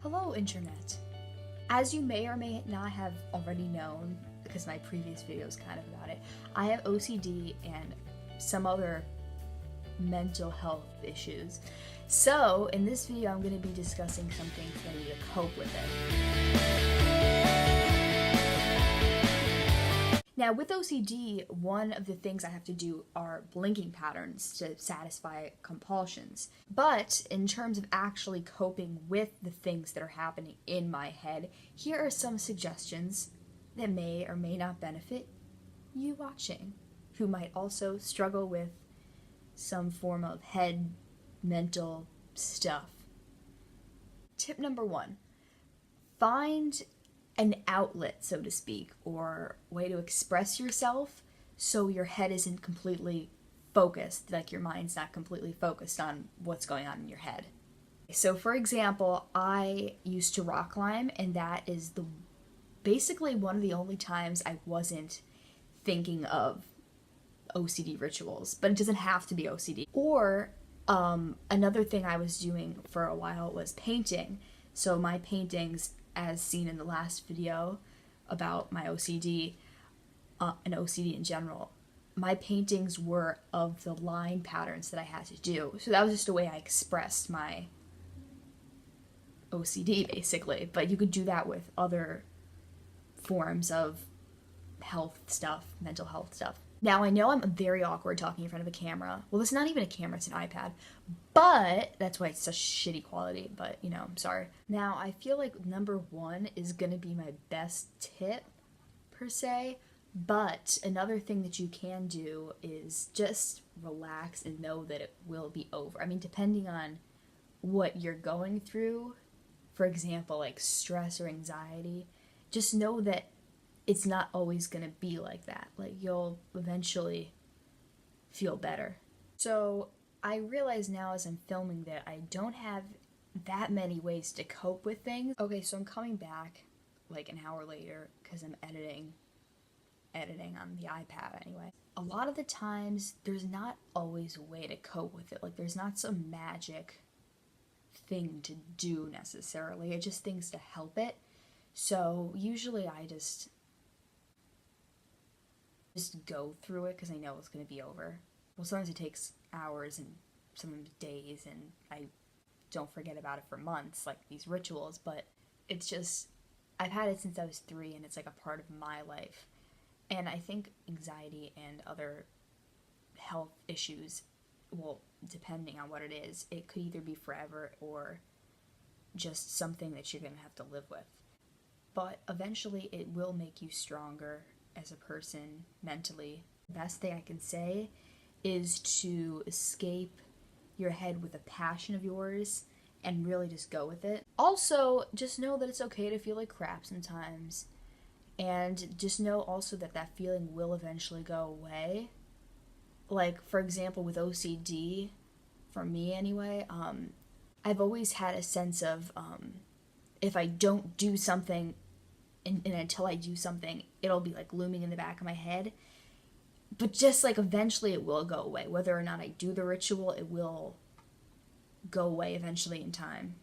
Hello, Internet. As you may or may not have already known, because my previous video is kind of about it, I have OCD and some other mental health issues. So, in this video, I'm going to be discussing some things that I need to cope with it. Now, with OCD, one of the things I have to do are blinking patterns to satisfy compulsions. But in terms of actually coping with the things that are happening in my head, here are some suggestions that may or may not benefit you watching, who might also struggle with some form of head mental stuff. Tip number 1, find an outlet, so to speak, or way to express yourself so your head isn't completely focused, like your mind's not completely focused on what's going on in your head. So for example, I used to rock climb, and that is basically one of the only times I wasn't thinking of OCD rituals, but it doesn't have to be OCD. Or another thing I was doing for a while was painting. So my paintings, as seen in the last video about my OCD and OCD in general, my paintings were of the line patterns that I had to do. So that was just a way I expressed my OCD, basically. But you could do that with other forms of health stuff, mental health stuff. Now, I know I'm very awkward talking in front of a camera. Well, it's not even a camera, it's an iPad. But that's why it's such shitty quality, but, I'm sorry. Now, I feel like number 1 is going to be my best tip, per se. But another thing that you can do is just relax and know that it will be over. I mean, depending on what you're going through, for example, like stress or anxiety, just know that it's not always going to be like that. Like, you'll eventually feel better. So I realize now as I'm filming that I don't have that many ways to cope with things. Okay, so I'm coming back like an hour later because I'm editing on the iPad anyway. A lot of the times there's not always a way to cope with it. Like, there's not some magic thing to do necessarily. It's just things to help it. So usually I just go through it because I know it's going to be over. Well, sometimes it takes hours and sometimes days, and I don't forget about it for months, like these rituals, but it's just, I've had it since I was 3, and it's like a part of my life. And I think anxiety and other health issues, well, depending on what it is, it could either be forever or just something that you're going to have to live with. But eventually it will make you stronger as a person mentally. The best thing I can say is to escape your head with a passion of yours and really just go with it. Also, just know that it's okay to feel like crap sometimes. And just know also that that feeling will eventually go away. Like, for example, with OCD, for me anyway, I've always had a sense of if I don't do something and until I do something, it'll be like looming in the back of my head. But just like eventually it will go away. Whether or not I do the ritual, it will go away eventually in time.